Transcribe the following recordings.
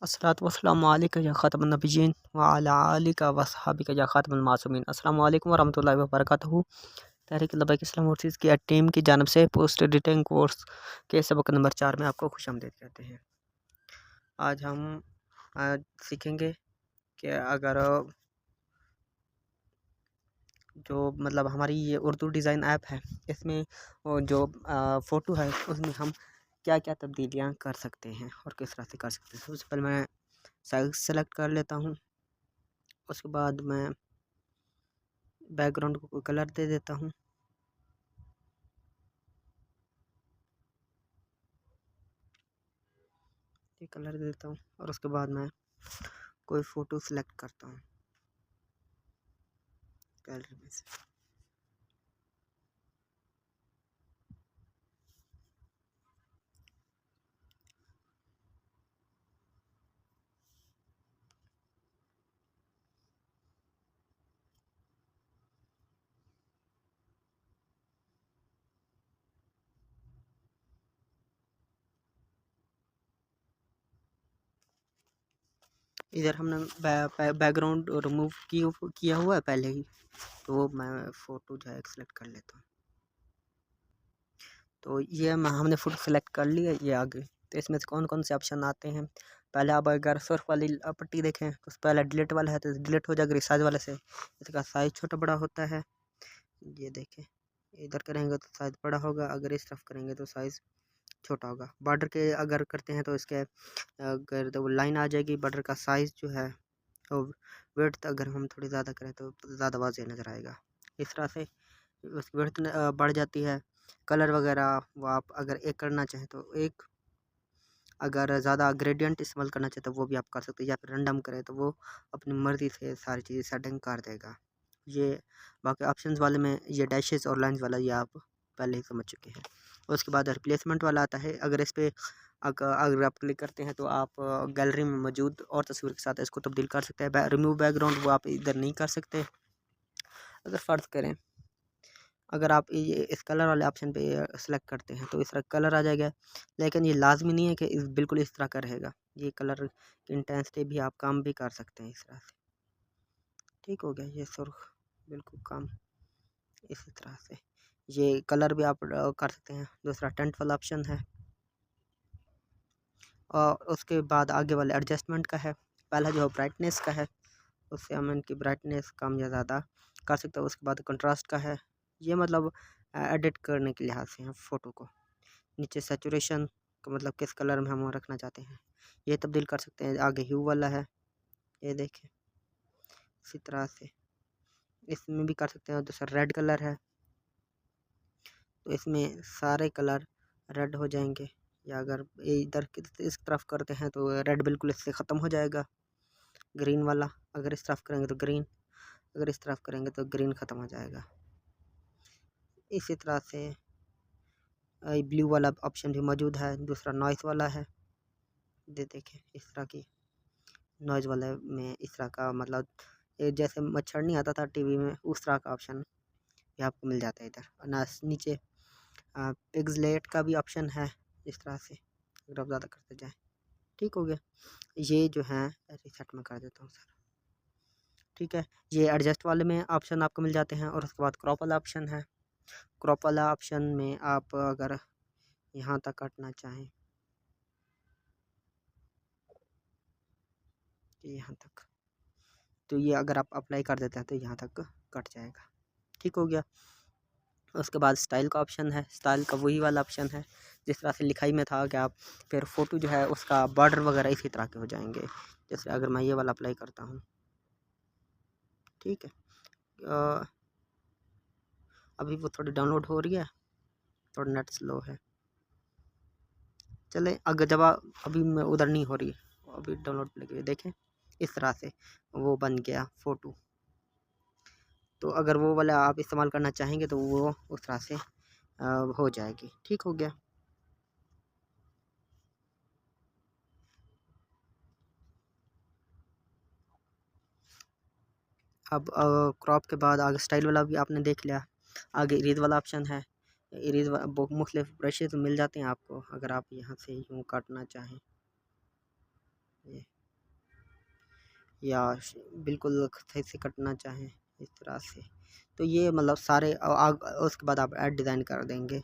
अस्सलातु वस्सलामु अलैका या ख़ातमुन नबिय्यीन व अला आलिका व अस्हाबिका या ख़ातमुल मासूमीन। अस्सलामु अलैकुम वरहमतुल्लाहि व बरकातुहू। तहरीक लब्बैक इस्लाम ओवरसीज़ की टीम की जानिब से पोस्ट एडिटिंग कोर्स के सबक नंबर 4 में आपको खुशामदीद कहते हैं। आज हम सीखेंगे कि अगर जो मतलब हमारी ये उर्दू डिज़ाइन ऐप है, इसमें वो जो फ़ोटो है उसमें हम क्या क्या तब्दीलियाँ कर सकते हैं और किस तरह से कर सकते हैं। सबसे पहले मैं साइज़ सेलेक्ट कर लेता हूँ। उसके बाद मैं बैकग्राउंड को कलर दे देता हूँ। ये कलर दे देता हूँ और उसके बाद मैं कोई फ़ोटो सेलेक्ट करता हूँ गैलरी में से। इधर हमने बैकग्राउंड रिमूव किया हुआ है पहले ही, तो वो मैं फ़ोटो जो है सेलेक्ट कर लेता हूँ। तो ये हमने फ़ोटो सेलेक्ट कर लिया। ये आ गई। तो इसमें से कौन कौन से ऑप्शन आते हैं। पहले आप अगर सर्फ वाली पट्टी देखें तो पहले डिलीट वाला है, तो डिलीट हो जाएगा रिसाइज वाले से। इसका साइज़ छोटा बड़ा होता है। ये देखें, इधर करेंगे तो साइज़ बड़ा होगा, अगर इस तरफ करेंगे तो साइज़ छोटा होगा। बॉर्डर के अगर करते हैं तो इसके अगर तो लाइन आ जाएगी। बॉर्डर का साइज़ जो है तो विड्थ अगर हम थोड़ी ज़्यादा करें तो ज़्यादा वाज़ेह नज़र आएगा। इस तरह से उसकी विड्थ बढ़ जाती है। कलर वगैरह वो आप अगर एक करना चाहें तो एक, अगर ज़्यादा ग्रेडियंट इस्तेमाल करना चाहें तो वो भी आप कर सकते हैं, या फिर रैंडम करें तो वो अपनी मर्ज़ी से सारी चीज़ें सेटिंग कर देगा। ये बाकी ऑप्शंस वाले में ये डैशेस और लाइंस वाला ये आप पहले ही समझ चुके हैं। उसके बाद रिप्लेसमेंट वाला आता है। अगर इस पे अगर आप क्लिक करते हैं तो आप गैलरी में मौजूद और तस्वीर के साथ इसको तब्दील कर सकते हैं। रिमूव बैकग्राउंड वो आप इधर नहीं कर सकते। अगर फ़र्ज़ करें अगर आप ये इस कलर वाले ऑप्शन पे सेलेक्ट करते हैं तो इस तरह कलर आ जाएगा, लेकिन ये लाजमी नहीं है कि बिल्कुल इस तरह का रहेगा। ये कलर की इंटेंसिटी भी आप कम भी कर सकते हैं इस तरह से। ठीक हो गया। ये सुर्ख बिल्कुल कम इसी तरह से ये कलर भी आप कर सकते हैं। दूसरा टेंट वाला ऑप्शन है और उसके बाद आगे वाले एडजस्टमेंट का है। पहला जो ब्राइटनेस का है, उससे हम इनकी ब्राइटनेस कम या ज़्यादा कर सकते हैं। उसके बाद कंट्रास्ट का है। ये मतलब एडिट करने के लिहाज से हैं फ़ोटो को। नीचे सैचुरेशन का मतलब किस कलर में हम रखना चाहते हैं, ये तब्दील कर सकते हैं। आगे ह्यू वाला है, ये देखें इसी तरह से इसमें भी कर सकते हैं। दूसरा रेड कलर है, तो इसमें सारे कलर रेड हो जाएंगे, या अगर इधर इस तरफ करते हैं तो रेड बिल्कुल इससे ख़त्म हो जाएगा। ग्रीन वाला अगर इस तरफ करेंगे तो ग्रीन, अगर इस तरफ करेंगे तो ग्रीन ख़त्म हो जाएगा। इसी तरह से ब्लू वाला ऑप्शन भी मौजूद है। दूसरा नॉइस वाला है, ये देखें इस तरह की नॉइज़ वाले में इस तरह का मतलब ये जैसे मच्छर नहीं आता था टीवी में, उस तरह का ऑप्शन ये आपको मिल जाता है इधर। और ना नीचे पिक्सलेट का भी ऑप्शन है इस तरह से, अगर आप ज़्यादा करते जाएँ। ठीक हो गया। ये जो है रिसेट में कर देता हूँ सर। ठीक है, ये एडजस्ट वाले में ऑप्शन आपको मिल जाते हैं। और उसके बाद क्रॉप वाला ऑप्शन है। क्रॉप वाला ऑप्शन में आप अगर यहाँ तक काटना चाहें, यहाँ तक, तो ये अगर आप अप्लाई कर देते हैं तो यहाँ तक कट जाएगा। ठीक हो गया। उसके बाद स्टाइल का ऑप्शन है। स्टाइल का वही वाला ऑप्शन है जिस तरह से लिखाई में था कि आप फिर फ़ोटो जो है उसका बॉर्डर वगैरह इसी तरह के हो जाएंगे। जैसे अगर मैं ये वाला अप्लाई करता हूँ, ठीक है। अभी वो थोड़ी डाउनलोड हो रही है, थोड़ा नेट स्लो है। चले अगर जब अभी मैं उधर नहीं हो रही है, अभी डाउनलोड लगे देखें इस तरह से वो बन गया फ़ोटो। तो अगर वो वाला आप इस्तेमाल करना चाहेंगे तो वो उस तरह से हो जाएगी। ठीक हो गया। अब क्रॉप के बाद आगे स्टाइल वाला भी आपने देख लिया। आगे इरेज वाला ऑप्शन है। इरेज मुख्तलिफ ब्रशेज मिल जाते हैं आपको, अगर आप यहाँ से यूँ काटना चाहें ये, या बिल्कुल सही से कटना चाहें इस तरह से। तो ये मतलब सारे उसके बाद आप ऐड डिज़ाइन कर देंगे।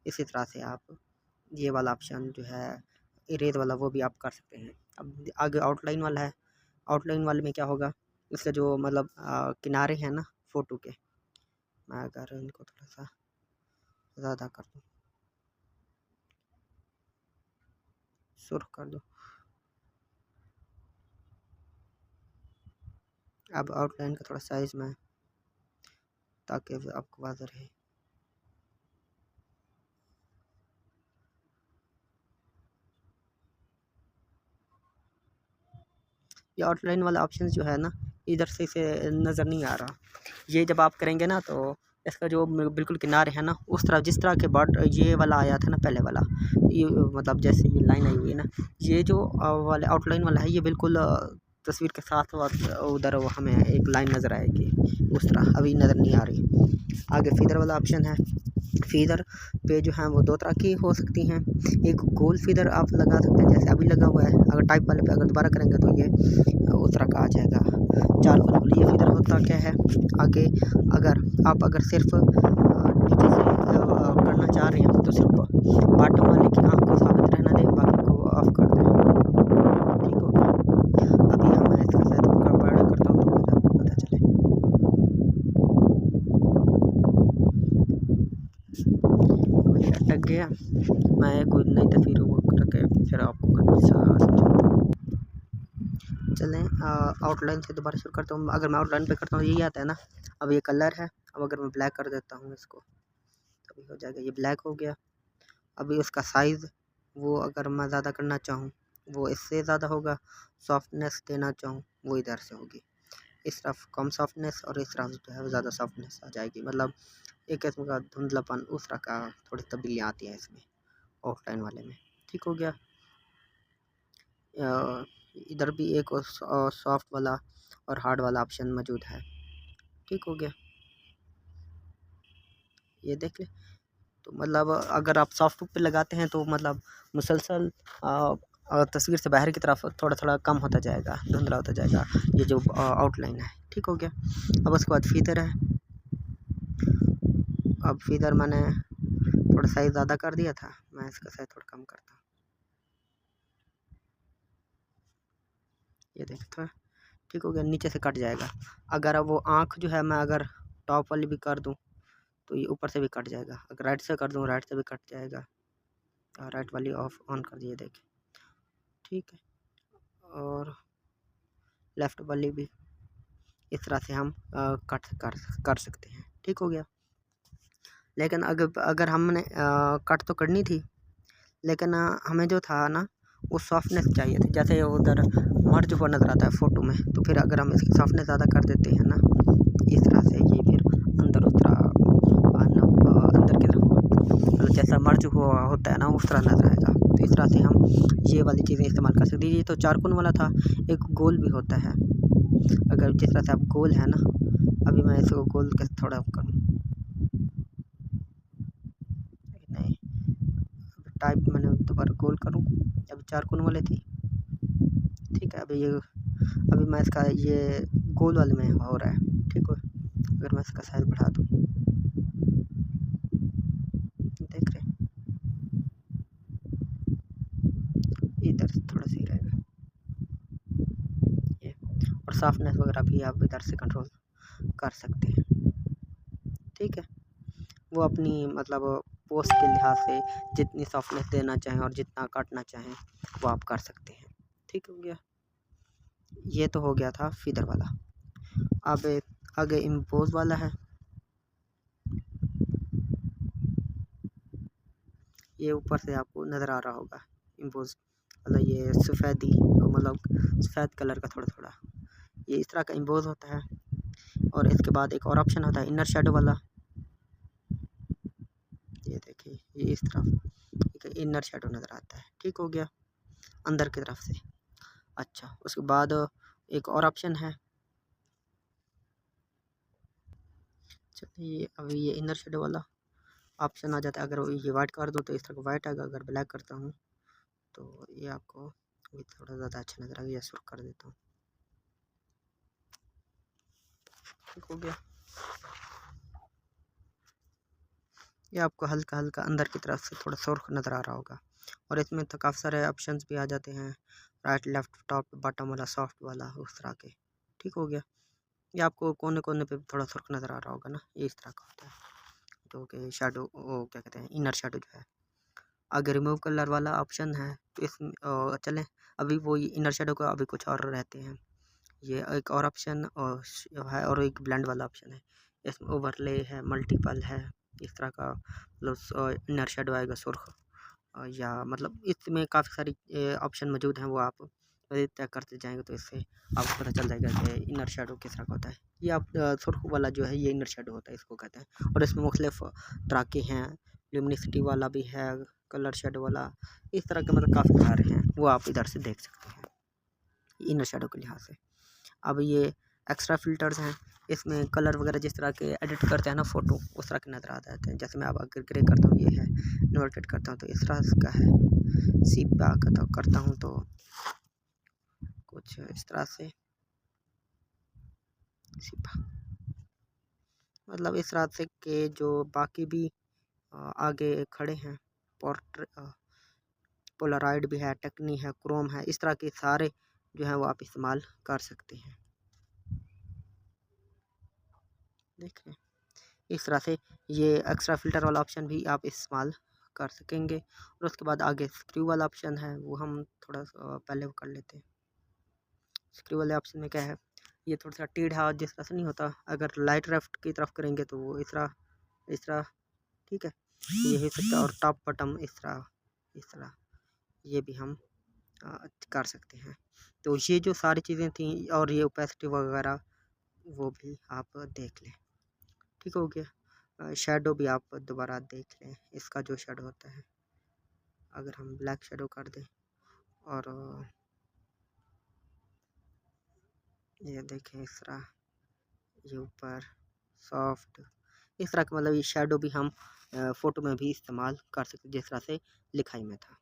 इसी तरह से आप ये वाला ऑप्शन जो है इरेज वाला वो भी आप कर सकते हैं। अब आगे आउटलाइन वाला है। आउटलाइन वाले में क्या होगा, इसके जो मतलब किनारे हैं ना फ़ोटो के, मैं अगर इनको थोड़ा सा ज़्यादा कर दूँ, सुर्ख कर दूँ, अब आउटलाइन का थोड़ा साइज़ में, ताकि आपको वाज़ेह रहे। ये आउटलाइन वाला ऑप्शन जो है ना, इधर से इसे नज़र नहीं आ रहा। ये जब आप करेंगे ना तो इसका जो बिल्कुल किनारे है ना, उस तरह जिस तरह के बॉट ये वाला आया था ना पहले वाला, ये मतलब जैसे ये लाइन आई हुई है ना, ये जो वाले आउटलाइन वाला है, ये बिल्कुल तस्वीर के साथ उधर वो हमें एक लाइन नज़र आएगी, उस तरह अभी नज़र नहीं आ रही। आगे फीदर वाला ऑप्शन है। फीदर पे जो है वो दो तरह की हो सकती हैं। एक गोल फीदर आप लगा सकते हैं, जैसे अभी लगा हुआ है। अगर टाइप वाले पे अगर दोबारा करेंगे तो ये उस तरह का आ जाएगा। चार कोने ये फीदर होता क्या है, आगे अगर सिर्फ नीचे से करना चाह रहे हैं तो सिर्फ बॉटम वाले की आँख को साबित रहना दें, बाकी को ऑफ कर दें। ठीक हो गया। अभी हम इसका शायद बड़ा करता हूँ तो आपको पता चले। अभी अटक गया, मैं कोई नई तस्वीर वो करके फिर आपको समझाता हूँ। चलें आउटलाइन से दोबारा शुरू करता हूँ। अगर मैं आउटलाइन पे करता हूँ यही आता है ना। अब ये कलर है, अब अगर मैं ब्लैक कर देता हूँ इसको तो भी हो जाएगा, ये ब्लैक हो गया। अभी उसका साइज़ वो अगर मैं ज़्यादा करना चाहूँ वो इससे ज़्यादा होगा, सॉफ्टनेस देना चाहूँ वो इधर से होगी। इस तरफ कम सॉफ्टनेस और इस तरफ जो है वो ज़्यादा सॉफ्टनेस आ जाएगी। मतलब एक किस्म का धुंधलापन उस तरह का थोड़ी तब्दीलियाँ आती हैं इसमें ऑफलाइन वाले में। ठीक हो गया। इधर भी एक सॉफ्ट वाला और हार्ड वाला ऑप्शन मौजूद है। ठीक हो गया, ये देख ले। तो मतलब अगर आप सॉफ्ट पे लगाते हैं तो मतलब मुसलसल तस्वीर से बाहर की तरफ थोड़ा थोड़ा कम होता जाएगा, धुंधला होता जाएगा ये जो आउटलाइन है। ठीक हो गया। अब उसके बाद फीदर है। अब फीदर मैंने थोड़ा साइज़ ज़्यादा कर दिया था, मैं इसका साइज़ थोड़ा कम करता हूँ। ये देखो, ठीक हो गया। नीचे से कट जाएगा। अगर अब वो आँख जो है मैं अगर टॉप वाली भी कर दूँ तो ये ऊपर से भी कट जाएगा। अगर राइट से कर दूँ राइट से भी कट जाएगा। राइट वाली ऑफ ऑन कर दिए, देखिए। ठीक है। और लेफ़्ट वाली भी इस तरह से हम कट कर सकते हैं। ठीक हो गया। लेकिन अगर हमने कट तो करनी थी, लेकिन हमें जो था ना वो सॉफ्टनेस चाहिए थी। जैसे उधर मर्ज हुआ नज़र आता है फ़ोटो में, तो फिर अगर हम इसकी सॉफ्टनेस ज़्यादा कर देते हैं ना इस तरह से, ये फिर अंदर उस तरह अंदर की तरफ मतलब जैसा मर्ज हुआ होता है ना उस तरह नज़र आएगा। तो इस तरह से हम ये वाली चीज़ें इस्तेमाल कर सकते हैं। ये तो चारकोन वाला था, एक गोल भी होता है। अगर जिस तरह से आप गोल है ना, अभी मैं इसको गोल कैसे थोड़ा करूँ, नहीं टाइप मैंने दोबारा गोल करूँ, अभी चारकोन वाले थी। ठीक है। अभी मैं इसका ये गोल वाले में हो रहा है। ठीक है। अगर मैं इसका साइज़ बढ़ा दूँ, देख रहे इधर से थोड़ा सही रहेगा ये। और सॉफ्टनेस वगैरह भी आप इधर से कंट्रोल कर सकते हैं। ठीक है। वो अपनी मतलब पोस्ट के लिहाज से जितनी सॉफ्टनेस देना चाहें और जितना काटना चाहें वो आप कर सकते हैं। ठीक हो गया। ये तो हो गया था फीदर वाला। अब आगे इम्पोज वाला है। ये ऊपर से आपको नज़र आ रहा होगा इम्पोज मतलब ये सफ़ेदी मतलब सफ़ेद कलर का थोड़ा थोड़ा ये इस तरह का इम्पोज होता है। और इसके बाद एक और ऑप्शन होता है इनर शेडो वाला। ये देखिए ये इस तरफ एक इनर शेडो नज़र आता है। ठीक हो गया, अंदर की तरफ से। अच्छा, उसके बाद एक और ऑप्शन है। चलिए अभी ये इनर शेडो वाला ऑप्शन आ जाता है। अगर ये वाइट कर दूँ तो इस तरह का वाइट आएगा, अगर ब्लैक करता हूँ तो ये आपको ये थोड़ा ज़्यादा अच्छा नज़र आ गया, सुर्ख कर देता हूँ। ठीक हो गया। ये आपको हल्का हल्का अंदर की तरफ से थोड़ा सुर्ख नज़र आ रहा होगा। और इसमें तो काफ़ी सारे ऑप्शंस भी आ जाते हैं, राइट लेफ्ट टॉप बॉटम वाला, सॉफ्ट वाला, उस तरह के। ठीक हो गया। ये आपको कोने कोने पे थोड़ा सुर्ख नज़र आ रहा होगा ना, ये इस तरह का होता है, जो कि शेडो, वो क्या कहते हैं, इनर शेडो जो है। आगे रिमूव कलर वाला ऑप्शन है, तो इस चलें अभी वो इनर शेडो का अभी कुछ और रहते हैं। ये एक और ऑप्शन और है, और एक ब्लेंड वाला ऑप्शन है। इसमें ओवरले है, मल्टीपल है, इस तरह का मतलब इनर शेडो आएगा सुर्ख, या मतलब इसमें काफ़ी सारी ऑप्शन मौजूद हैं, वो आप तय करते जाएंगे तो इससे आपको पता चल जाएगा कि इनर शेडो किस तरह का होता है। ये आप सुर्ख वाला जो है ये इनर शेडो होता है, इसको कहते हैं। और इसमें मुख्तलिफ तरह के हैं, ल्यूमिनिसिटी वाला भी है, कलर शेडो वाला, इस तरह के मतलब काफ़ी सारे हैं, वो आप इधर से देख सकते हैं इनर शेडो के लिहाज से। अब ये एक्स्ट्रा फ़िल्टर्स हैं, इसमें कलर वगैरह जिस तरह के एडिट करते हैं ना फ़ोटो, उस तरह के नज़र आ जाते हैं। जैसे मैं अब अगर ग्रे करता हूँ, ये है इन्वर्टेड करता हूँ तो इस तरह का है, सीपा करता हूँ तो कुछ इस तरह से सीपा, मतलब इस तरह से के जो बाकी भी आगे खड़े हैं, पोलराइड भी है, टेक्नी है, क्रोम है, इस तरह के सारे जो है वो आप इस्तेमाल कर सकते हैं। देख रहे हैं इस तरह से ये एक्स्ट्रा फ़िल्टर वाला ऑप्शन भी आप इस्तेमाल कर सकेंगे। और उसके बाद आगे स्क्रू वाला ऑप्शन है, वो हम थोड़ा पहले वो कर लेते हैं। स्क्रू वाले ऑप्शन में क्या है, ये थोड़ा सा टेढ़ा जिस तरह से नहीं होता, अगर लाइट लेफ्ट की तरफ करेंगे तो वो इस तरह ठीक है, ये हो सकता है। और टॉप बटन इस तरह ये भी हम कर सकते हैं। तो ये जो सारी चीज़ें थी, और ये ओपेसिटी वगैरह वो भी आप देख लें। ठीक हो गया। शेडो भी आप दोबारा देख लें, इसका जो शेडो होता है, अगर हम ब्लैक शेडो कर दें और ये देखें इस तरह, ये ऊपर सॉफ्ट, इस तरह का मतलब ये शेडो भी हम फ़ोटो में भी इस्तेमाल कर सकते जिस तरह से लिखाई में था।